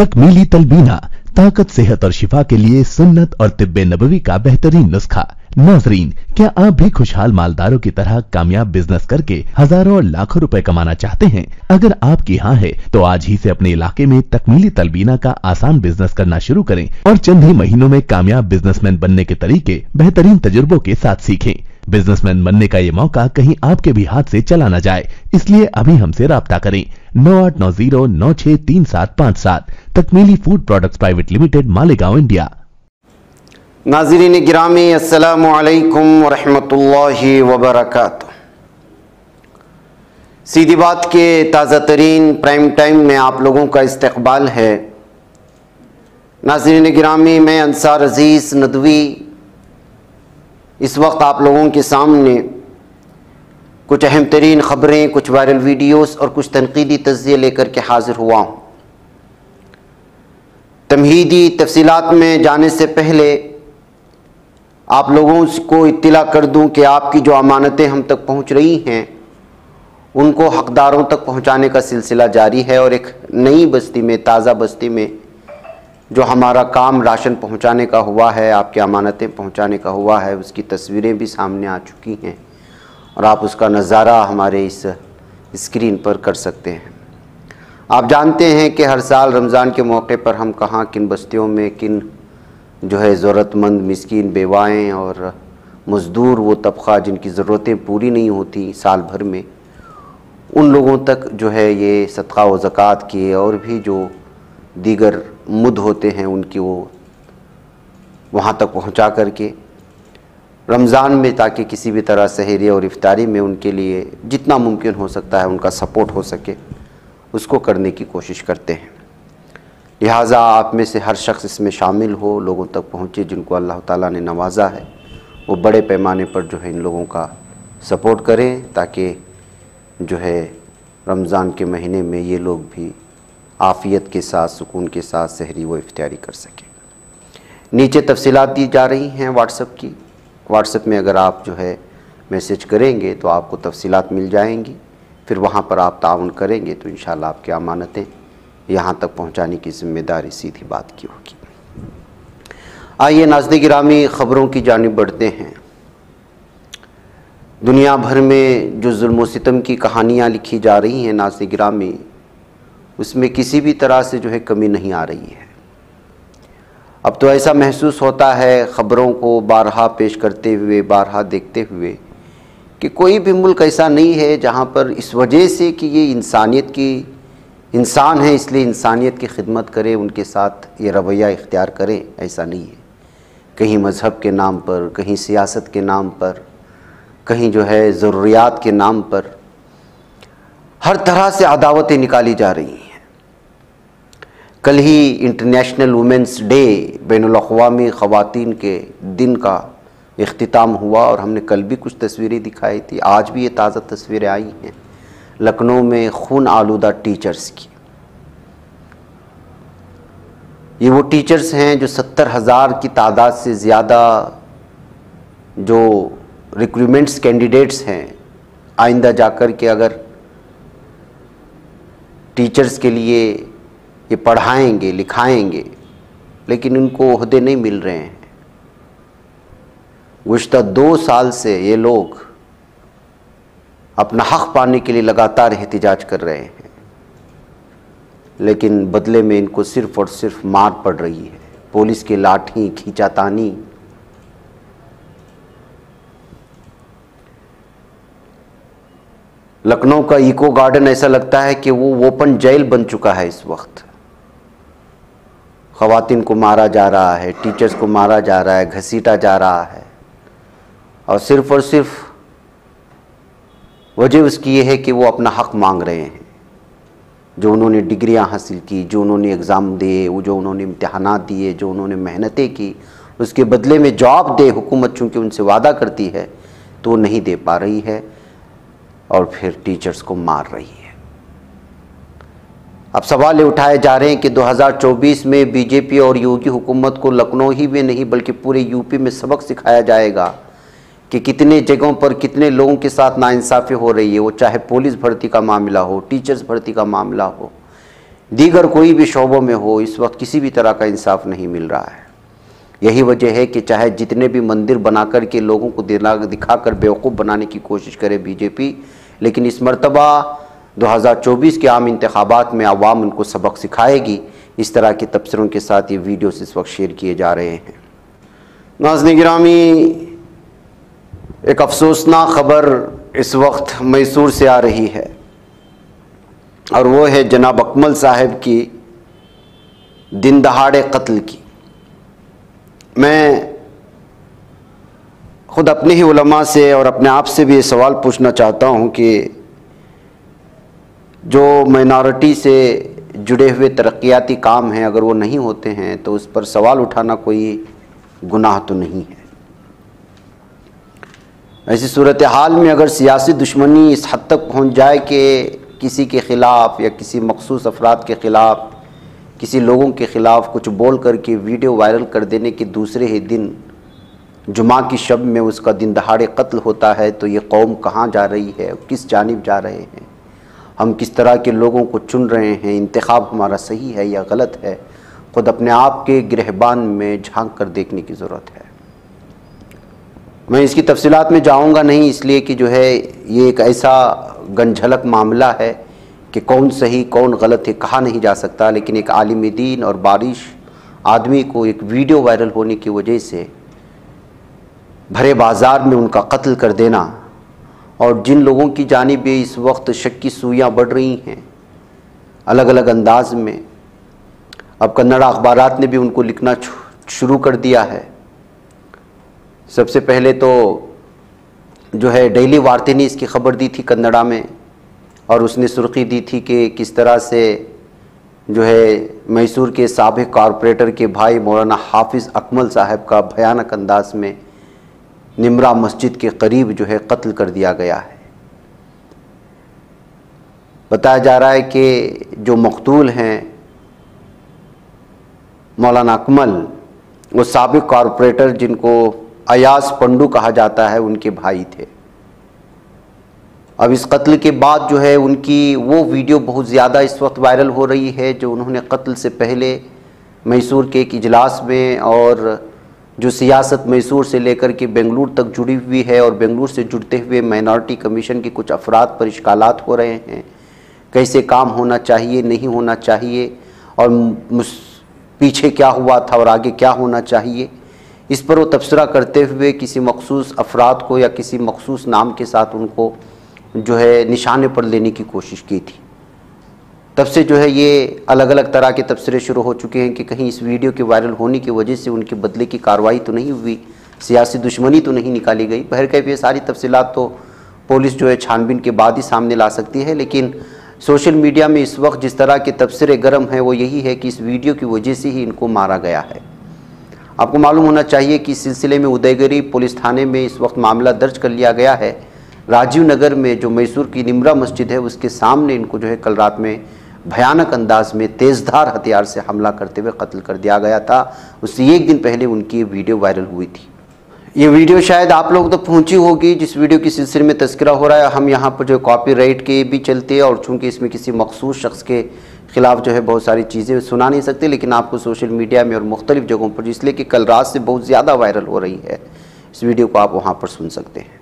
तकमीली तलबीना, ताकत, सेहत और शिफा के लिए सुन्नत और तिब्बे नबवी का बेहतरीन नुस्खा। नाजरीन, क्या आप भी खुशहाल मालदारों की तरह कामयाब बिजनेस करके हजारों और लाखों रुपए कमाना चाहते हैं? अगर आपकी हाँ है तो आज ही से अपने इलाके में तकमीली तलबीना का आसान बिजनेस करना शुरू करें और चंद ही महीनों में कामयाब बिजनेसमैन बनने के तरीके बेहतरीन तजुर्बों के साथ सीखें। बिजनेसमैन बनने का ये मौका कहीं आपके भी हाथ से चला न जाए, इसलिए अभी हमसे राब्ता करें। 9890963757। Takmeeli food products private limited, Malegaon, India. नाज़रीन गिरामी, अस्सलामु अलैकुम वरहमतुल्लाहि वबरकातुहू। सीधी बात के ताज़ा तरीन प्राइम टाइम में आप लोगों का इस्तकबाल है। नाज़रीन गिरामी, मैं अंसार अजीज़ नदवी इस वक्त आप लोगों के सामने कुछ अहम तरीन ख़बरें, कुछ वायरल वीडियोस और कुछ तनकीदी तज़्ज़िये लेकर के हाज़िर हुआ हूँ। तमहीदी तफसीलात में जाने से पहले आप लोगों को इत्तिला कर दूं कि आपकी जो अमानतें हम तक पहुंच रही हैं उनको हकदारों तक पहुंचाने का सिलसिला जारी है। और एक नई बस्ती में, ताज़ा बस्ती में जो हमारा काम राशन पहुंचाने का हुआ है, आपकी अमानतें पहुंचाने का हुआ है, उसकी तस्वीरें भी सामने आ चुकी हैं और आप उसका नज़ारा हमारे इस स्क्रीन पर कर सकते हैं। आप जानते हैं कि हर साल रमज़ान के मौके पर हम कहाँ, किन बस्तियों में, किन जो है ज़रूरतमंद मिस्कीन बेवाएँ और मज़दूर, वो तबक़ा जिनकी ज़रूरतें पूरी नहीं होती साल भर में, उन लोगों तक जो है ये सदक़ा व ज़कात के और भी जो दीगर मुद होते हैं उनकी वो वहाँ तक पहुँचा करके रमज़ान में, ताकि किसी भी तरह सहरी और इफ्तारी में उनके लिए जितना मुमकिन हो सकता है उनका सपोर्ट हो सके, उसको करने की कोशिश करते हैं। लिहाजा आप में से हर शख्स इसमें शामिल हो, लोगों तक पहुँचे जिनको अल्लाह ताला ने नवाजा है, वो बड़े पैमाने पर जो है इन लोगों का सपोर्ट करें ताकि जो है रमज़ान के महीने में ये लोग भी आफ़ियत के साथ, सुकून के साथ सहरी व इफ्तारी कर सकें। नीचे तफसीलात दी जा रही हैं व्हाट्सएप की। व्हाट्सएप में अगर आप जो है मैसेज करेंगे तो आपको तफसीलात मिल जाएंगी। फिर वहाँ पर आप ताउन करेंगे तो इंशाअल्लाह आपकी अमानतें यहाँ तक पहुँचाने की ज़िम्मेदारी सीधी बात की होगी। आइए नाज़रीन गिरामी, ख़बरों की जानिब बढ़ते हैं। दुनिया भर में जो जुल्म व सितम की कहानियाँ लिखी जा रही हैं नाज़रीन गिरामी, उसमें किसी भी तरह से जो है कमी नहीं आ रही है। अब तो ऐसा महसूस होता है ख़बरों को बारहा पेश करते हुए, बारहा देखते हुए, कि कोई भी मुल्क ऐसा नहीं है जहाँ पर इस वजह से कि ये इंसानियत की इंसान है इसलिए इंसानियत की खिदमत करे, उनके साथ ये रवैया इख्तियार करें, ऐसा नहीं है। कहीं मज़हब के नाम पर, कहीं सियासत के नाम पर, कहीं जो है ज़रूरियात के नाम पर हर तरह से अदावतें निकाली जा रही हैं। कल ही इंटरनेशनल वुमेंस डे, बैनुल अक़वामी ख़वातीन के दिन का इख्तिताम हुआ और हमने कल भी कुछ तस्वीरें दिखाई थी। आज भी ये ताज़ा तस्वीरें आई हैं लखनऊ में खून आलूदा टीचर्स की। ये वो टीचर्स हैं जो 70,000 की तादाद से ज़्यादा जो रिक्रूटमेंट्स कैंडिडेट्स हैं, आइंदा जाकर के अगर टीचर्स के लिए ये पढ़ाएंगे, लिखाएंगे, लेकिन इनको ओहदे नहीं मिल रहे हैं। गुज़श्ता 2 साल से ये लोग अपना हक़ पाने के लिए लगातार एहतिजाज कर रहे हैं, लेकिन बदले में इनको सिर्फ़ और सिर्फ मार पड़ रही है, पुलिस की लाठी, खींचातानी। लखनऊ का इको गार्डन ऐसा लगता है कि वो ओपन जेल बन चुका है इस वक्त। ख़वातीन को मारा जा रहा है, टीचर्स को मारा जा रहा है, घसीटा जा रहा है, और सिर्फ वजह उसकी ये है कि वो अपना हक़ मांग रहे हैं। जो उन्होंने डिग्रियां हासिल की, जो उन्होंने एग्ज़ाम दिए, वो जो उन्होंने इम्तिहानात दिए, जो उन्होंने मेहनतें की, उसके बदले में जवाब दे हुकूमत चूँकि उनसे वादा करती है तो नहीं दे पा रही है और फिर टीचर्स को मार रही है। अब सवाल उठाए जा रहे हैं कि 2024 में बीजेपी और योगी हुकूमत को लखनऊ ही में नहीं बल्कि पूरे यूपी में सबक सिखाया जाएगा कि कितने जगहों पर कितने लोगों के साथ नाइंसाफ़ी हो रही है, वो चाहे पुलिस भर्ती का मामला हो, टीचर्स भर्ती का मामला हो, दीगर कोई भी शोबों में हो, इस वक्त किसी भी तरह का इंसाफ नहीं मिल रहा है। यही वजह है कि चाहे जितने भी मंदिर बनाकर के लोगों को दिखाकर बेवकूफ़ बनाने की कोशिश करे बीजेपी, लेकिन इस मरतबा 2024 के आम इंतखाबात में अवाम उनको सबक सिखाएगी। इस तरह के तबसरों के साथ ये वीडियोस इस वक्त शेयर किए जा रहे हैं। नाज़रीन गिरामी, एक अफसोसनाक ख़बर इस वक्त मैसूर से आ रही है और वो है जनाब अकमल साहब की दिन दहाड़े कत्ल की। मैं ख़ुद अपने ही उलमा से और अपने आप से भी ये सवाल पूछना चाहता हूँ कि जो माइनॉरिटी से जुड़े हुए तरक्याती काम हैं, अगर वो नहीं होते हैं तो उस पर सवाल उठाना कोई गुनाह तो नहीं है। ऐसी सूरत हाल में अगर सियासी दुश्मनी इस हद तक पहुँच जाए कि किसी के ख़िलाफ़ या किसी मखसूस अफराद के ख़िलाफ़, किसी लोगों के ख़िलाफ़ कुछ बोल करके वीडियो वायरल कर देने के दूसरे ही दिन जुमा की शब में उसका दिन दहाड़े कत्ल होता है, तो ये कौम कहाँ जा रही है, किस जानिब जा रहे हैं, हम किस तरह के लोगों को चुन रहे हैं, इंतखाब हमारा सही है या गलत है, ख़ुद अपने आप के गिरहबान में झांक कर देखने की ज़रूरत है। मैं इसकी तफसीलात में जाऊंगा नहीं, इसलिए कि जो है ये एक ऐसा गंझलक मामला है कि कौन सही कौन गलत है कहा नहीं जा सकता। लेकिन एक आलिम दीन और बारिश आदमी को एक वीडियो वायरल होने की वजह से भरे बाज़ार में उनका कत्ल कर देना, और जिन लोगों की जानिब इस वक्त शक की सुइयाँ बढ़ रही हैं अलग अलग अंदाज में, अब कन्नड़ अखबारात ने भी उनको लिखना शुरू कर दिया है। सबसे पहले तो जो है डेली वार्ता ने इसकी खबर दी थी कन्नड़ा में, और उसने सुर्खी दी थी कि किस तरह से जो है मैसूर के साबिक कॉरपोरेटर के भाई मौलाना हाफिज़ अकमल साहब का भयानक अंदाज में निमरा मस्जिद के करीब जो है कत्ल कर दिया गया है। बताया जा रहा है कि जो मकतूल हैं मौलाना अकमल, वो साबिक कॉरपोरेटर जिनको अयाज पंडू कहा जाता है, उनके भाई थे। अब इस कत्ल के बाद जो है उनकी वो वीडियो बहुत ज़्यादा इस वक्त वायरल हो रही है जो उन्होंने कत्ल से पहले मैसूर के एक इजलास में, और जो सियासत मैसूर से लेकर के बेंगलुरु तक जुड़ी हुई है, और बेंगलुरु से जुड़ते हुए माइनॉरिटी कमीशन के कुछ अफराद पर इश्कालात हो रहे हैं, कैसे काम होना चाहिए नहीं होना चाहिए, और पीछे क्या हुआ था और आगे क्या होना चाहिए, इस पर वो तबसरा करते हुए किसी मखसूस अफराद को या किसी मखसूस नाम के साथ उनको जो है निशाने पर लेने की कोशिश की थी। तब से जो है ये अलग अलग तरह के तबसरे शुरू हो चुके हैं कि कहीं इस वीडियो के वायरल होने की वजह से उनके बदले की कार्रवाई तो नहीं हुई, सियासी दुश्मनी तो नहीं निकाली गई। बहरकैफ ये सारी तफसीलात तो पुलिस जो है छानबीन के बाद ही सामने ला सकती है। लेकिन सोशल मीडिया में इस वक्त जिस तरह के तबसरे गर्म हैं वो यही है कि इस वीडियो की वजह से ही इनको मारा गया है। आपको मालूम होना चाहिए कि इस सिलसिले में उदयगिरी पुलिस थाने में इस वक्त मामला दर्ज कर लिया गया है। राजीव नगर में जो मैसूर की निमरा मस्जिद है उसके सामने इनको जो है कल रात में भयानक अंदाज में तेज़धार हथियार से हमला करते हुए कत्ल कर दिया गया था। उससे एक दिन पहले उनकी वीडियो वायरल हुई थी। ये वीडियो शायद आप लोग तक पहुंची होगी जिस वीडियो की सिलसिले में तज़किरा हो रहा है। हम यहाँ पर जो कॉपीराइट के भी चलते हैं, और चूँकि इसमें किसी मखसूस शख्स के ख़िलाफ़ जो है बहुत सारी चीज़ें सुना नहीं सकते, लेकिन आपको सोशल मीडिया में और मुख्तलिफ़ जगहों पर, इसलिए कि कल रात से बहुत ज़्यादा वायरल हो रही है, इस वीडियो को आप वहाँ पर सुन सकते हैं।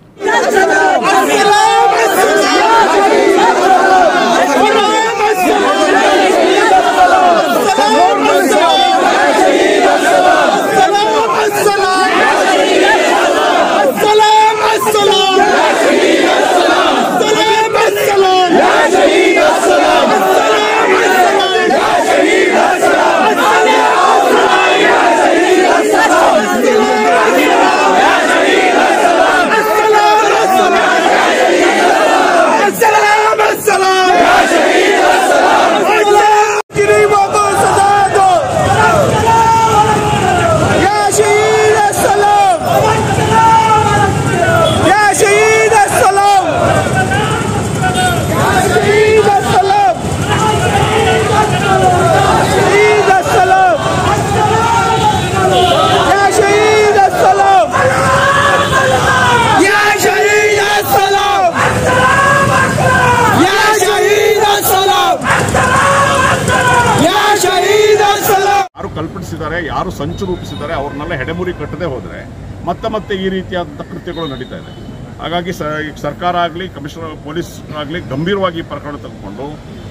ರೂಪಿಸಿದ್ದಾರೆ, ಯಾರು ಸಂಚು ರೂಪಿಸಿದ್ದಾರೆ ಅವ್ರನ್ನೆಲ್ಲ ಹೆಡೆಮುರಿ ಕಟ್ಟದೆ ಹೋದರೆ ಮತ್ತೆ ಈ ರೀತಿಯಾದಂಥ ಕೃತ್ಯಗಳು ನಡೀತಾ ಇದೆ. ಹಾಗಾಗಿ ಸರ್ಕಾರ ಆಗಲಿ ಕಮಿಷನರ್ ಪೊಲೀಸ್ ಆಗಲಿ ಗಂಭೀರವಾಗಿ ಈ ಪ್ರಕರಣ ತೆಗೆದುಕೊಂಡು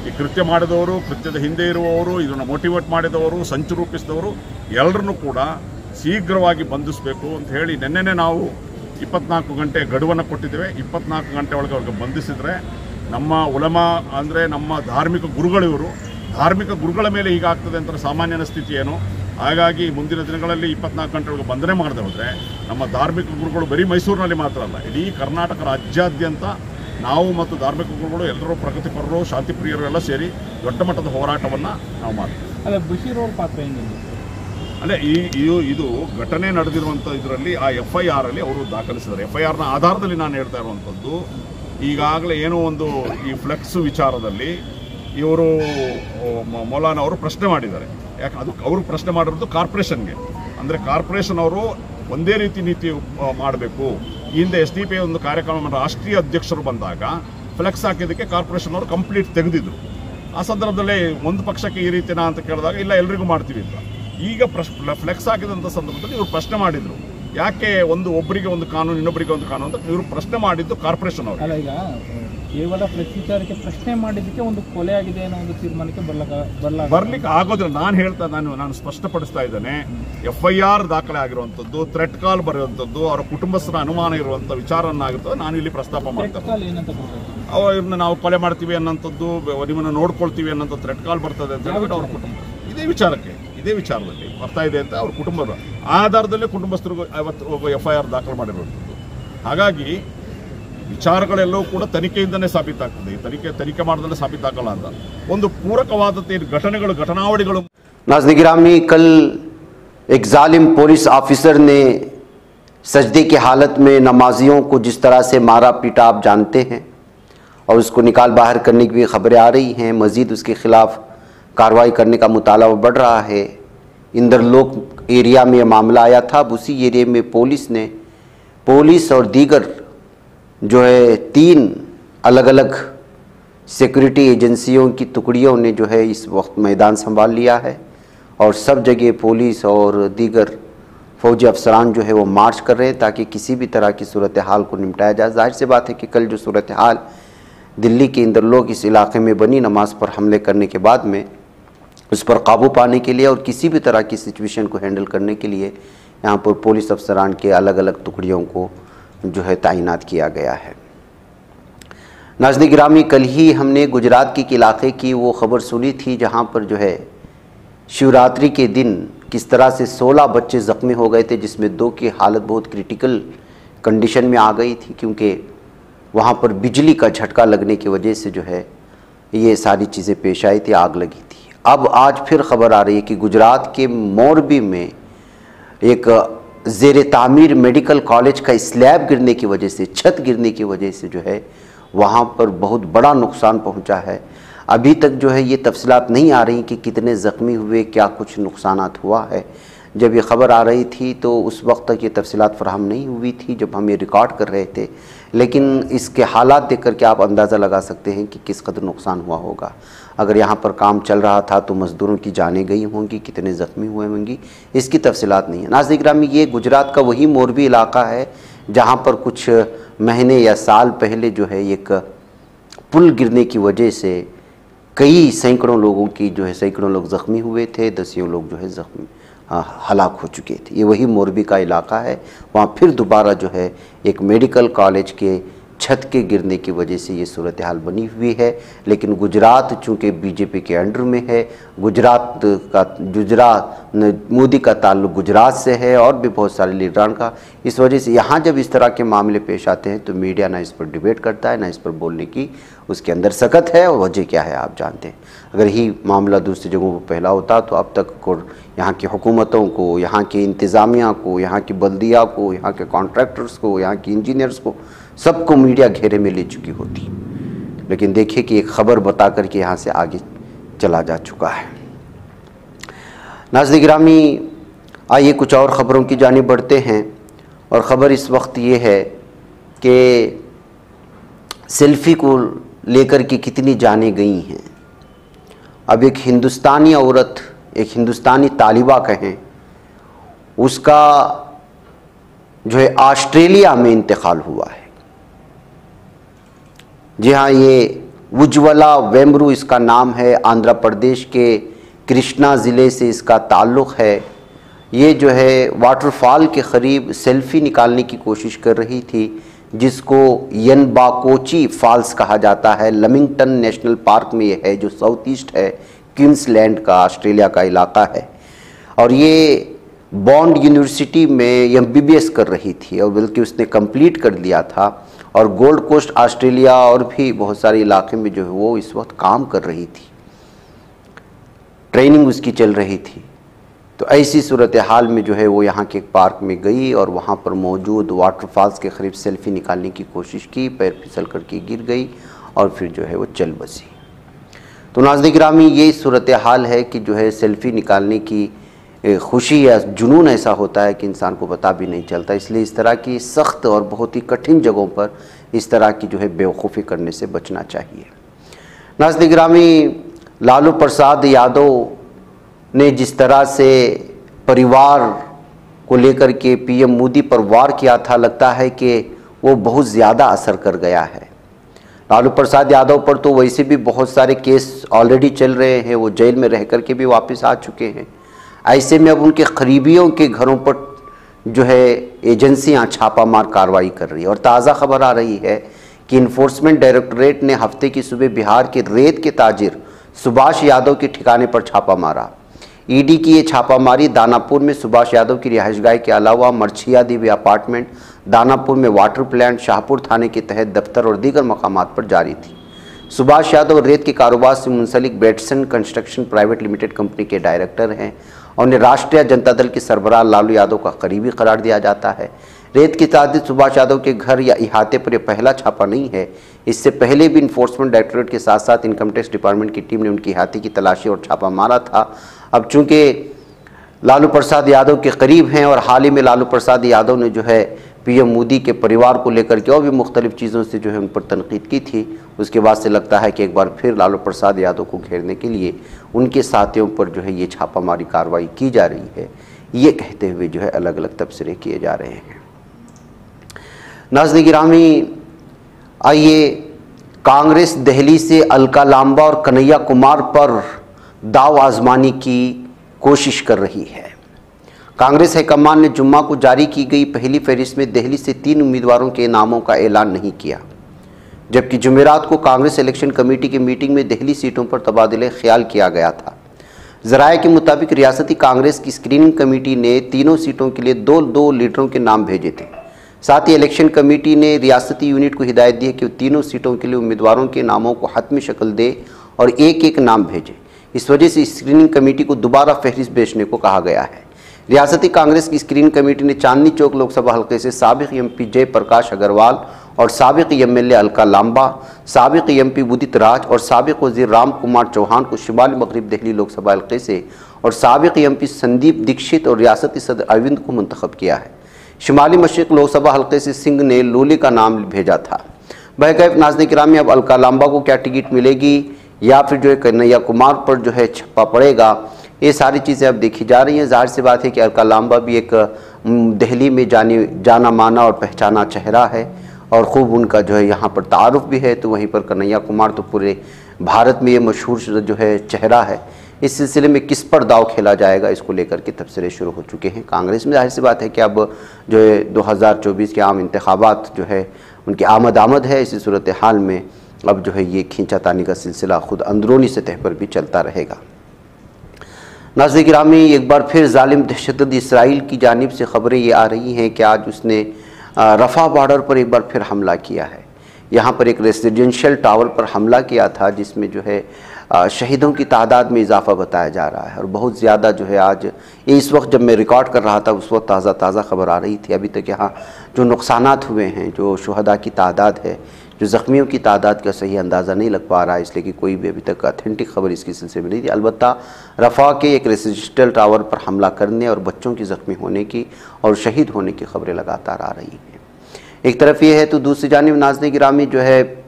ಈ ಕೃತ್ಯ ಮಾಡಿದವರು, ಕೃತ್ಯದ ಹಿಂದೆ ಇರುವವರು, ಇದನ್ನು ಮೋಟಿವೇಟ್ ಮಾಡಿದವರು, ಸಂಚು ರೂಪಿಸಿದವರು ಎಲ್ಲರನ್ನೂ ಕೂಡ ಶೀಘ್ರವಾಗಿ ಬಂಧಿಸಬೇಕು ಅಂತ ಹೇಳಿ ನಿನ್ನೆನೇ ನಾವು 24 ಗಂಟೆ ಗಡುವನ್ನು ಕೊಟ್ಟಿದ್ದೇವೆ. 24 ಗಂಟೆ ಒಳಗೆ ಅವ್ರಿಗೆ ಬಂಧಿಸಿದರೆ ನಮ್ಮ ಉಲಮಾ ಅಂದರೆ ನಮ್ಮ ಧಾರ್ಮಿಕ ಗುರುಗಳಿವರು, ಧಾರ್ಮಿಕ ಗುರುಗಳ ಮೇಲೆ ಹೀಗಾಗ್ತದೆ ಅಂತ ಸಾಮಾನ್ಯನ ಸ್ಥಿತಿ ಏನು. ಹಾಗಾಗಿ ಮುಂದಿನ ದಿನಗಳಲ್ಲಿ 24 ಗಂಟೆ ಒಳಗೆ ಬಂಧನೆ ಮಾಡದೆ ಹೋದರೆ ನಮ್ಮ ಧಾರ್ಮಿಕ ಗುರುಗಳು ಬರೀ ಮೈಸೂರಿನಲ್ಲಿ ಮಾತ್ರ ಅಲ್ಲ, ಇಡೀ ಕರ್ನಾಟಕ ರಾಜ್ಯಾದ್ಯಂತ ನಾವು ಮತ್ತು ಧಾರ್ಮಿಕ ಗುರುಗಳು ಎಲ್ಲರೂ ಪ್ರಗತಿಪರರು, ಶಾಂತಿಪ್ರಿಯರು ಎಲ್ಲ ಸೇರಿ ದೊಡ್ಡ ಮಟ್ಟದ ಹೋರಾಟವನ್ನು ನಾವು ಮಾಡ್ತೀವಿ. ಅಲ್ಲ, ಬಶೀರ್ ಅವ್ರ ಪಾತ್ರ ಏನಿದೆ? ಅಲ್ಲೇ ಇದು ಘಟನೆ ನಡೆದಿರುವಂಥ ಇದರಲ್ಲಿ ಆ FIR ಅಲ್ಲಿ ಅವರು ದಾಖಲಿಸಿದ್ದಾರೆ. FIRನ ಆಧಾರದಲ್ಲಿ ನಾನು ಹೇಳ್ತಾ ಇರುವಂಥದ್ದು, ಈಗಾಗಲೇ ಏನೋ ಒಂದು ಈ ಫ್ಲೆಕ್ಸ್ ವಿಚಾರದಲ್ಲಿ ಇವರು ಮೌಲಾನ ಅವರು ಪ್ರಶ್ನೆ ಮಾಡಿದ್ದಾರೆ. ಯಾಕೆ ಅದು ಅವರು ಪ್ರಶ್ನೆ ಮಾಡಿರೋದು ಕಾರ್ಪೊರೇಷನ್ಗೆ, ಅಂದರೆ ಕಾರ್ಪೊರೇಷನ್ ಅವರು ಒಂದೇ ರೀತಿ ನೀತಿ ಮಾಡಬೇಕು. ಈ ಹಿಂದೆ SDPI ಒಂದು ಕಾರ್ಯಕ್ರಮ ರಾಷ್ಟ್ರೀಯ ಅಧ್ಯಕ್ಷರು ಬಂದಾಗ ಫ್ಲೆಕ್ಸ್ ಹಾಕಿದ್ದಕ್ಕೆ ಕಾರ್ಪೊರೇಷನ್ ಅವರು ಕಂಪ್ಲೀಟ್ ತೆಗೆದಿದ್ರು. ಆ ಸಂದರ್ಭದಲ್ಲಿ ಒಂದು ಪಕ್ಷಕ್ಕೆ ಈ ರೀತಿನಾ ಅಂತ ಕೇಳಿದಾಗ ಇಲ್ಲ ಎಲ್ಲರಿಗೂ ಮಾಡ್ತೀವಿ ಅಂತ. ಈಗ ಫ್ಲೆಕ್ಸ್ ಹಾಕಿದಂಥ ಸಂದರ್ಭದಲ್ಲಿ ಇವರು ಪ್ರಶ್ನೆ ಮಾಡಿದರು, ಯಾಕೆ ಒಬ್ಬರಿಗೆ ಒಂದು ಕಾನೂನು ಇನ್ನೊಬ್ಬರಿಗೆ ಒಂದು ಕಾನೂನು ಅಂತ ಇವರು ಪ್ರಶ್ನೆ ಮಾಡಿದ್ದು ಕಾರ್ಪೊರೇಷನ್ ಅವರು. ಅಲ್ಲ, ಈಗ ಕೇವಲ ಫ್ಲೆಕ್ಸ್ ವಿಚಾರಕ್ಕೆ ಪ್ರಶ್ನೆ ಮಾಡಿದ್ದಕ್ಕೆ ಒಂದು ಕೊಲೆ ಆಗಿದೆ ಅನ್ನೋ ಒಂದು ತೀರ್ಮಾನಕ್ಕೆ ಬರ್ಲಿಕ್ಕೆ ಆಗೋದಿಲ್ಲ. ನಾನು ಸ್ಪಷ್ಟಪಡಿಸ್ತಾ ಇದ್ದೇನೆ, FIR ದಾಖಲೆ ಆಗಿರುವಂಥದ್ದು, ಥ್ರೆಟ್ ಕಾಲ್ ಬರುವಂಥದ್ದು, ಅವರ ಕುಟುಂಬಸ್ಥರ ಅನುಮಾನ ಇರುವಂಥ ವಿಚಾರನ್ನಾಗಿರ್ತದೆ ನಾನು ಇಲ್ಲಿ ಪ್ರಸ್ತಾಪ ಮಾಡ್ತೇನೆ. ಇವ್ರನ್ನ ನಾವು ಕೊಲೆ ಮಾಡ್ತೀವಿ ಅನ್ನೋಂಥದ್ದು, ನಿಮ್ಮನ್ನು ನೋಡ್ಕೊಳ್ತೀವಿ ಅನ್ನೋಂಥ ಥ್ರೆಟ್ ಕಾಲ್ ಬರ್ತದೆ ಅಂತ ಹೇಳ್ಬಿಟ್ಟು ಅವ್ರ ಕುಟುಂಬ ಇದೇ ವಿಚಾರದಲ್ಲಿ ಬರ್ತಾ ಇದೆ ಅಂತ ಅವ್ರ ಕುಟುಂಬದ ಆಧಾರದಲ್ಲೇ ಕುಟುಂಬಸ್ಥರಿಗೂ 50 FIR ದಾಖಲೆ ಮಾಡಿರುವಂಥದ್ದು. ಹಾಗಾಗಿ ವಿಚಾರಗಳೆಲ್ಲವೂ ಕೂಡ ತನಿಖೆಯಿಂದನೇ ಸಾಬೀತಾಗ್ತದೆ. ತನಿಖೆ ಮಾಡೋದಲ್ಲೇ ಸಾಬೀತಾಗಲ್ಲ ಅಂತ ಒಂದು ಪೂರಕವಾದಂಥ घटनावलिಗಳು. नाज़रीन गिरामी, कल एक जालिम पुलिस ऑफिसर ने सजदे की हालत में नमाजियों को जिस तरह से मारा पीटा आप जानते हैं, और उसको निकाल बाहर करने की भी खबरें आ रही हैं। मज़ीद उसके ख़िलाफ़ कार्रवाई करने का मुताला बढ़ रहा है। इंदरलोक एरिया में यह मामला आया था। अब उसी एरिया में पुलिस और दीगर जो है 3 अलग अलग सिक्योरिटी एजेंसियों की टुकड़ियों ने जो है इस वक्त मैदान संभाल लिया है, और सब जगह पुलिस और दीगर फौजी अफसरान जो है वो मार्च कर रहे हैं ताकि किसी भी तरह की सूरत हाल को निपटाया जाए। जाहिर सी बात है कि कल जो सूरत हाल दिल्ली के इंदरलोक इस इलाके में बनी, नमाज पर हमले करने के बाद में उस पर काबू पाने के लिए और किसी भी तरह की सिचुएशन को हैंडल करने के लिए यहाँ पर पुलिस अफसरान के अलग अलग टुकड़ियों को जो है तैनात किया गया है। नाज़रीन गिरामी, कल ही हमने गुजरात के इलाके की वो ख़बर सुनी थी जहाँ पर जो है शिवरात्रि के दिन किस तरह से 16 बच्चे ज़ख्मी हो गए थे, जिसमें 2 की हालत बहुत क्रिटिकल कंडीशन में आ गई थी, क्योंकि वहाँ पर बिजली का झटका लगने की वजह से जो है ये सारी चीज़ें पेश आई थी, आग लगी थी। अब आज फिर ख़बर आ रही है कि गुजरात के मोरबी में एक ज़ेर तामीर मेडिकल कॉलेज का स्लैब गिरने की वजह से, छत गिरने की वजह से जो है वहाँ पर बहुत बड़ा नुकसान पहुँचा है। अभी तक जो है ये तफसीलात नहीं आ रही कि कितने ज़ख्मी हुए, क्या कुछ नुकसानात हुआ है। जब ये ख़बर आ रही थी तो उस वक्त तक ये तफसीलात फराहम नहीं हुई थी जब हम ये रिकॉर्ड कर रहे थे, लेकिन इसके हालात देख कर के आप अंदाज़ा लगा सकते हैं कि किस कदर नुकसान हुआ होगा। अगर यहाँ पर काम चल रहा था तो मज़दूरों की जानें गई होंगी, कितने ज़ख्मी हुए होंगी, इसकी तफसीलात नहीं है। नाज़रीन गिरामी, ये गुजरात का वही मोरबी इलाका है जहाँ पर कुछ महीने या साल पहले जो है एक पुल गिरने की वजह से सैकड़ों लोग ज़ख्मी हुए थे, दसियों लोग जो है हलाक हो चुके थे। ये वही मोरबी का इलाका है। वहाँ फिर दोबारा जो है एक मेडिकल कॉलेज के छत के गिरने की वजह से ये सूरत हाल बनी हुई है। लेकिन गुजरात चूँकि बीजेपी के अंडर में है, मोदी का ताल्लुक गुजरात से है और भी बहुत सारे लीडरान का, इस वजह से यहाँ जब इस तरह के मामले पेश आते हैं तो मीडिया ना इस पर डिबेट करता है, ना इस पर बोलने की उसके अंदर सकत है। और वजह क्या है आप जानते हैं। अगर ही मामला दूसरी जगहों पर फैला होता तो अब तक यहाँ की हुकूमतों को, यहाँ की इंतज़ामिया को, यहाँ की बल्दिया को, यहाँ के कॉन्ट्रैक्टर्स को, यहाँ की इंजीनियर्स को, सबको मीडिया घेरे में ले चुकी होती। लेकिन देखिए कि एक ख़बर बता कर के यहाँ से आगे चला जा चुका है। नाज़रीन गिरामी, आइए कुछ और ख़बरों की जानिब बढ़ते हैं। और ख़बर इस वक्त ये है कि सेल्फ़ी को लेकर के कितनी जानें गई हैं। अब एक हिंदुस्तानी औरत एक हिंदुस्तानी तालिबा कहें, उसका जो है ऑस्ट्रेलिया में इंतकाल हुआ है। जी हाँ, ये उज्ज्वला वेम्रू इसका नाम है, आंध्र प्रदेश के कृष्णा ज़िले से इसका ताल्लुक़ है। ये जो है वाटरफॉल के करीब सेल्फी निकालने की कोशिश कर रही थी, जिसको यनबाकोची फॉल्स कहा जाता है। लमिंगटन नेशनल पार्क में ये है, जो साउथ ईस्ट है क्वींसलैंड का, ऑस्ट्रेलिया का इलाका है। और ये बॉन्ड यूनिवर्सिटी में MBBS कर रही थी, और बल्कि उसने कंप्लीट कर लिया था। और गोल्ड कोस्ट ऑस्ट्रेलिया और भी बहुत सारे इलाके में जो है वो इस वक्त काम कर रही थी, ट्रेनिंग उसकी चल रही थी। तो ऐसी सूरत हाल में जो है वो यहाँ के एक पार्क में गई और वहाँ पर मौजूद वाटरफॉल्स के करीब सेल्फी निकालने की कोशिश की, पैर फिसल करके गिर गई और फिर जो है वो चल बसी। तो नाज़रीन गिरामी, ये सूरत हाल है कि जो है सेल्फी निकालने की खुशी या जुनून ऐसा होता है कि इंसान को पता भी नहीं चलता। इसलिए इस तरह की सख्त और बहुत ही कठिन जगहों पर इस तरह की जो है बेवकूफ़ी करने से बचना चाहिए। नाज़रीन गिरामी, लालू प्रसाद यादव ने जिस तरह से परिवार को लेकर के PM मोदी पर वार किया था, लगता है कि वो बहुत ज़्यादा असर कर गया है। लालू प्रसाद यादव पर तो वैसे भी बहुत सारे केस ऑलरेडी चल रहे हैं, वो जेल में रह कर के भी वापस आ चुके हैं। ऐसे में अब उनके करीबियों के घरों पर जो है एजेंसियां छापामार कार्रवाई कर रही है। और ताज़ा खबर आ रही है कि इन्फोर्समेंट डायरेक्टरेट ने हफ्ते की सुबह बिहार के रेत के ताजिर सुभाष यादव के ठिकाने पर छापा मारा। ED की ये छापामारी दानापुर में सुभाष यादव की रिहाइशगाह के अलावा मरछिया देवी अपार्टमेंट, दानापुर में वाटर प्लांट, शाहपुर थाने के तहत दफ्तर और दीगर मकामात पर जारी थी। सुभाष यादव रेत के कारोबार से मुंसलिक बेटसन कंस्ट्रक्शन प्राइवेट लिमिटेड कंपनी के डायरेक्टर हैं और उन्हें राष्ट्रीय जनता दल के सरबराह लालू यादव का करीबी करार दिया जाता है। रेत की तादिद सुभाष यादव के घर या इहाते पर यह पहला छापा नहीं है। इससे पहले भी इन्फोर्समेंट डायरेक्टरेट के साथ साथ इनकम टैक्स डिपार्टमेंट की टीम ने उनकी इहाते की तलाशी और छापा मारा था। अब चूंकि लालू प्रसाद यादव के करीब हैं और हाल ही में लालू प्रसाद यादव ने जो है PM मोदी के परिवार को लेकर के और भी मुख्तलिफ चीज़ों से जो है उन पर तनकीद की थी, उसके बाद से लगता है कि एक बार फिर लालू प्रसाद यादव को घेरने के लिए उनके साथियों पर जो है ये छापामारी कार्रवाई की जा रही है, ये कहते हुए जो है अलग अलग तबसरे किए जा रहे हैं। नाज़रीन गिरामी, आइए कांग्रेस दिल्ली से अलका लांबा और कन्हैया कुमार पर दाव आजमाने की कोशिश कर रही है। कांग्रेस हाईकमान ने जुम्मा को जारी की गई पहली फहरिस्त में दिल्ली से 3 उम्मीदवारों के नामों का ऐलान नहीं किया, जबकि जुमेरात को कांग्रेस इलेक्शन कमेटी की मीटिंग में दिल्ली सीटों पर तबादले ख्याल किया गया था। ज़राए के मुताबिक रियासती कांग्रेस की स्क्रीनिंग कमेटी ने तीनों सीटों के लिए 2 लीडरों के नाम भेजे थे। साथ ही इलेक्शन कमेटी ने रियासती यूनिट को हिदायत दी है कि वो तीनों सीटों के लिए उम्मीदवारों के नामों को हतमी शक्ल दे और एक नाम भेजे। इस वजह से स्क्रीनिंग कमेटी को दोबारा फहरिस्त भेजने को कहा गया है। रियासती कांग्रेस की स्क्रीनिंग कमेटी ने चांदनी चौक लोकसभा हल्के से साबिक MP जयप्रकाश अग्रवाल और साबिक MLA अलका लांबा, साबिक MP उदित राज और साबिक वजीर राम कुमार चौहान को शिमाली मगरब दिल्ली लोकसभा हल्के से और साबिक MP संदीप दीक्षित और रियासती सदर अरविंद को मुंतखब किया है। शिमाली मशरिक लोकसभा हल्के से सिंह ने लोली का नाम भेजा था। बहरकैफ नाज़रीन गिरामी, अब अलका लांबा को क्या टिकट मिलेगी या फिर जो है कन्हैया कुमार पर जो है छप्पा पड़ेगा, ये सारी चीज़ें अब देखी जा रही हैं। जाहिर सी बात है कि अलका लांबा भी एक दिल्ली में जाना माना और पहचाना चेहरा है और ख़ूब उनका जो है यहाँ पर तारुफ भी है। तो वहीं पर कन्हैया कुमार तो पूरे भारत में ये मशहूर जो है चेहरा है। इस सिलसिले में किस पर दाव खेला जाएगा, इसको लेकर के तबसरे शुरू हो चुके हैं कांग्रेस में। जाहिर सी बात है कि अब जो है 2024 के आम इंतखाबात जो है उनकी आमद है। इसी सूरत हाल में अब जो है ये खींचातानी का सिलसिला खुद अंदरूनी सतह पर भी चलता रहेगा। नाज़रीन गिरामी, एक बार फिर जालिम दहशतगर्द इसराइल की जानिब से खबरें ये आ रही हैं कि आज उसने रफ़ा बॉर्डर पर एक बार फिर हमला किया है। यहाँ पर एक रेसिडेंशियल टावर पर हमला किया था, जिसमें जो है शहीदों की तादाद में इजाफा बताया जा रहा है और बहुत ज़्यादा जो है आज इस वक्त जब मैं रिकॉर्ड कर रहा था उस वक्त ताज़ा खबर आ रही थी। अभी तक यहाँ जो नुकसानात हुए हैं, जो शुहदा की तादाद है, जो ज़ख्मियों की तादाद का सही अंदाज़ा नहीं लग पा रहा है, इसलिए कि कोई भी अभी तक ऑथेंटिक खबर इसकी सिलसिले में नहीं थी। अलबत्ता रफ़ा के एक रेसिडेंशियल टावर पर हमला करने और बच्चों की ज़ख्मी होने की और शहीद होने की खबरें लगातार आ रही हैं। एक तरफ ये है तो दूसरी जानिब नाज़रीन गिरामी जो है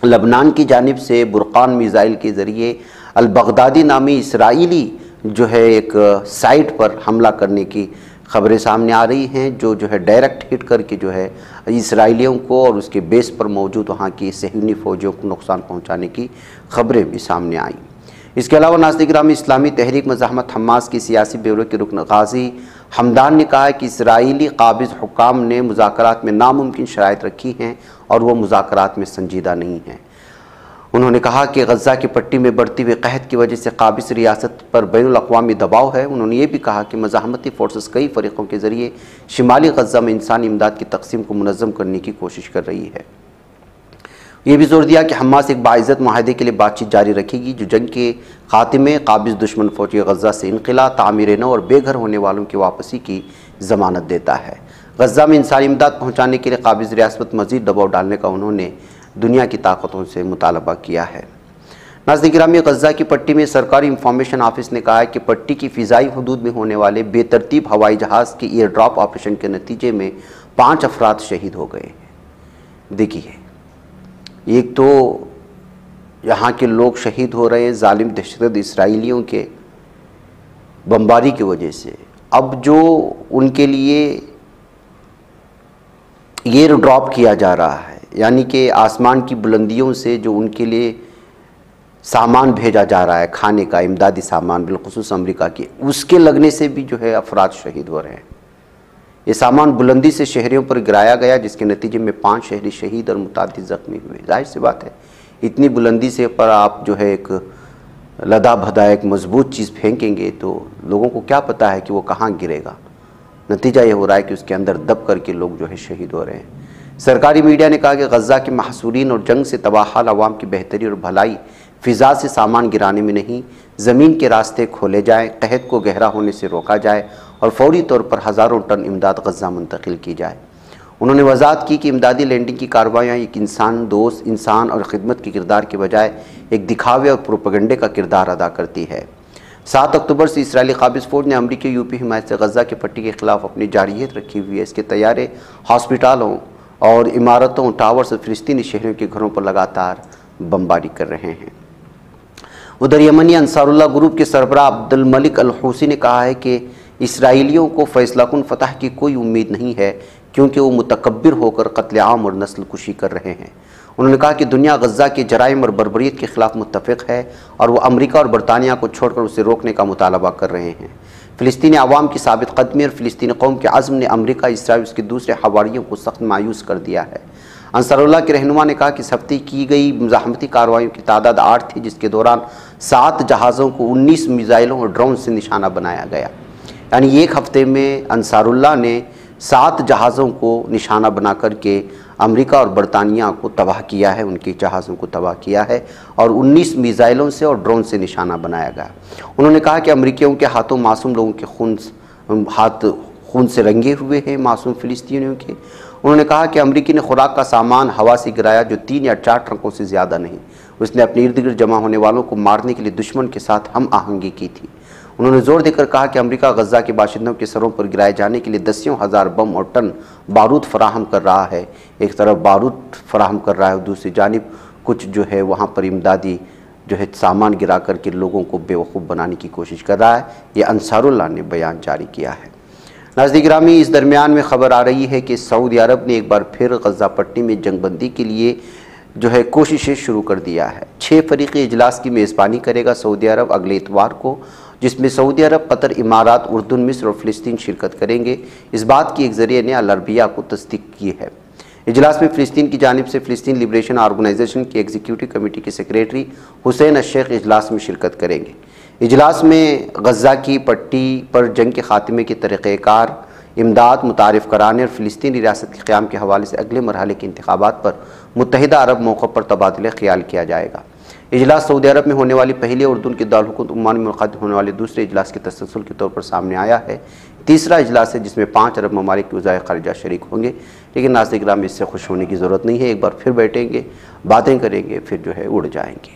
लबनान की जानिब से बुरकान मिज़ाइल के ज़रिए अल-बगदादी नामी इसराइली जो है एक साइट पर हमला करने की खबरें सामने आ रही हैं, जो है डायरेक्ट हिट करके जो है इसराइलियों को और उसके बेस पर मौजूद वहाँ की सहयूनी फौजियों को नुकसान पहुँचाने की खबरें भी सामने आई। इसके अलावा नाज़रीन गिरामी, इस्लामी तहरीक मज़ाहमत हमास की सियासी ब्यूरो के रुकन गाजी हमदान ने कहा है कि इसराइली काबिज़ हुक्काम ने मुज़ाकरात में नामुमकिन शराइत रखी हैं और वो मुज़ाकरात में संजीदा नहीं हैं। उन्होंने कहा कि गज़ा की पट्टी में बढ़ती हुई कहत की वजह से काबिज़ रियासत पर बैनुल-अक़वामी दबाव है। उन्होंने ये भी कहा कि मज़ाहमती फोर्सेस कई फ़रीक़ों के ज़रिए शिमाली गज़ा में इंसानी इमदाद की तक़सीम को मुनज़्ज़म करने की कोशिश कर रही है। ये भी जोर दिया कि हमास एक बाइज़्ज़त मुआहदे के लिए बातचीत जारी रखेगी जो जंग के खात्मे, काबिज़ दुश्मन फ़ौजी गज़ा से इनक़िला, तामीर नौ और बेघर होने वालों की वापसी की ज़मानत देता है। गज़ा में इंसानी इमदाद पहुँचाने के लिए काबिज़ रियासत मज़ीद दबाव डालने का उन्होंने दुनिया की ताकतों से मुतालबा किया है। नाज़रीन गिरामी, गज़ा की पट्टी में सरकारी इंफॉर्मेशन ऑफिस ने कहा है कि पट्टी की फ़िज़ाई हदूद में होने वाले बेतरतीब हवाई जहाज़ के एयर ड्रॉप ऑपरेशन के नतीजे में 5 अफराद शहीद हो गए हैं। देखिए, एक तो यहाँ के लोग शहीद हो रहे हैं जालिम दहशतगर्द इसराइलियों के बमबारी की वजह से। अब जो उनके लिए एयर ड्रॉप किया जा रहा है, यानी कि आसमान की बुलंदियों से जो उनके लिए सामान भेजा जा रहा है, खाने का इमदादी सामान, बिलखुसूस अमेरिका की, उसके लगने से भी जो है अफराद शहीद हो रहे हैं। ये सामान बुलंदी से शहरियों पर गिराया गया जिसके नतीजे में 5 शहरी शहीद और मुतादिद ज़ख्मी हुए। जाहिर सी बात है, इतनी बुलंदी से पर आप जो है एक लदा भदा एक मजबूत चीज़ फेंकेंगे तो लोगों को क्या पता है कि वो कहाँ गिरेगा। नतीजा ये हो रहा है कि उसके अंदर दब करके लोग जो है शहीद हो रहे हैं। सरकारी मीडिया ने कहा कि गज़ा के महसूरीन और जंग से तबाहाल अवाम की बेहतरी और भलाई फ़िज़ा से सामान गिराने में नहीं, ज़मीन के रास्ते खोले जाएँ, कहत को गहरा होने से रोका जाए और फौरी तौर पर हज़ारों टन इमदाद गज़ा मुंतकिल की जाए। उन्होंने वज़ाहत की कि इमदादी लैंडिंग की कार्रवाइयाँ एक इंसान दोस्त, इंसान और ख़िदमत के किरदार के बजाय एक दिखावे और प्रोपेगेंडे का किरदार अदा करती है। 7 अक्टूबर से इसराइली काबिज़ फ़ौज ने अमरीकी यूपी हिमायत से गज़ा की पट्टी के ख़िलाफ़ अपनी जारियत रखी हुई है। इसके तैयारे हॉस्पिटलों और इमारतों, टावर्स और फ़िलिस्तीनी शहरों के घरों पर लगातार बमबारी कर रहे हैं। उधर यमनी अंसारुल्लाह ग्रुप के सरबराह अब्दुल मलिक अल हूसी ने कहा है कि इसराइलियों को फ़ैसलाकुन फ़तह की कोई उम्मीद नहीं है क्योंकि वो मुतकब्बिर होकर कत्ल-ए-आम और नस्ल कुशी कर रहे हैं। उन्होंने कहा कि दुनिया गज़ा के जराइम और बर्बरियत के ख़िलाफ़ मुत्तफ़िक़ है और वो अमरीका और बरतानिया को छोड़कर उसे रोकने का मुतालबा कर रहे हैं। फ़िलिस्तीनी अवाम की साबित क़दमी और फ़िलिस्तीनी कौम के अज़्म ने अमरीका, इसराइल उसके दूसरे हवारियों को सख्त मायूस कर दिया है। अंसारुल्लाह के रहनुमा ने कहा कि इस हफ्ते की गई मुज़ाहमती कार्रवाइयों की तादाद 8 थी, जिसके दौरान 7 जहाज़ों को 19 मिसाइलों और ड्रोन से निशाना बनाया गया। यानी एक हफ्ते में अंसारुल्लाह ने 7 जहाज़ों को निशाना बना करके अमेरिका और बरतानिया को तबाह किया है, उनके जहाज़ों को तबाह किया है और 19 मिसाइलों से और ड्रोन से निशाना बनाया गया। उन्होंने कहा कि अमेरिकियों के हाथों मासूम लोगों के हाथ खून से रंगे हुए हैं, मासूम फ़िलिस्तीनियों के। उन्होंने कहा कि अमेरिकी ने खुराक का सामान हवा से गिराया जो 3 या 4 ट्रकों से ज़्यादा नहीं। उसने अपने इर्द गिर्द जमा होने वालों को मारने के लिए दुश्मन के साथ हम आहंगी की थी। उन्होंने जोर देकर कहा कि अमेरिका गज़ा के बाशिंदों के सरों पर गिराए जाने के लिए दसियों हज़ार बम और टन बारूद फराहम कर रहा है। एक तरफ बारूद फराहम कर रहा है और दूसरी जानिब कुछ जो है वहाँ पर इमदादी जो है सामान गिरा करके लोगों को बेवकूफ़ बनाने की कोशिश कर रहा है। ये अंसारुल्लाह ने बयान जारी किया है। नाज़रीन गिरामी, इस दरमियान में ख़बर आ रही है कि सऊदी अरब ने एक बार फिर गज़ा पट्टी में जंगबंदी के लिए जो है कोशिशें शुरू कर दिया है। 6 फ़रीक़ी इजलास की मेज़बानी करेगा सऊदी अरब अगले इतवार को, जिसमें सऊदी अरब, कतर, इमारात, उर्दून, मिस्र और फ़िलिस्तीन शिरकत करेंगे। इस बात की एक ज़रिए ने अल अरबिया को तस्दीक की है। इजलास में फ़िलिस्तीन की जानिब से फ़िलिस्तीन लिबरेशन ऑर्गेनाइजेशन की एग्जीक्यूटिव कमेटी के सेक्रेटरी हुसैन अश-शेख इजलास में शिरकत करेंगे। इजलास में गज़ा की पट्टी पर जंग के खात्मे के तरीक़ेकार, इमदाद मुतारिफ़ कराने और फ़िलिस्तीनी रियासत के क़याम के हवाले से अगले मरहले के इंतखाबात पर मुत्तहिदा अरब मौक़िफ़ पर तबादला ख़याल किया जाएगा। इजलास सऊदी अरब में होने वाली पहली और उर्दून के दारुल उम्मान में मुनक़िद होने वाले दूसरे इजलास के तसलसल के तौर पर सामने आया है। तीसरा इजलास है जिसमें 5 अरब ममालिक के वज़ाए ख़ारिजा शरीक होंगे। लेकिन नाज़रीन गिरामी, इससे खुश होने की ज़रूरत नहीं है। एक बार फिर बैठेंगे, बातें करेंगे, फिर जो है उड़ जाएंगे।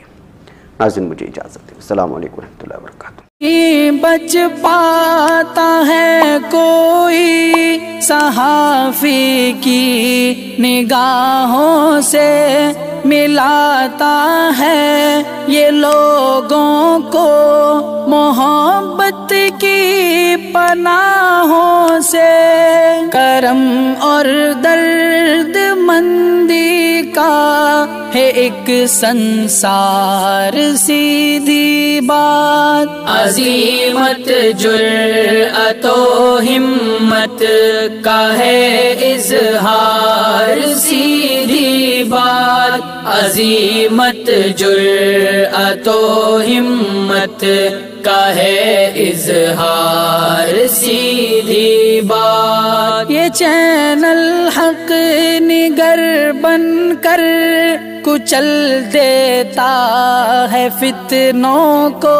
नाज़रीन, मुझे इजाज़त दें। अस्सलामु अलैकुम व रहमतुल्लाहि व बरकातुहू। बच पाता है कोई सहाफी की निगाहों से, मिलाता है ये लोगों को मोहब्बत की पनाहों से। करम और दर्द मंदी का है एक संसार सीधी बात। अजीमत जुर्अतो हिम्मत का है इजहार सीधी बात। अजीमत जुर्अतो हिम्मत का है इजहार सीधी बात। ये चैनल हक निगर बनकर कुचल देता है फितनों को।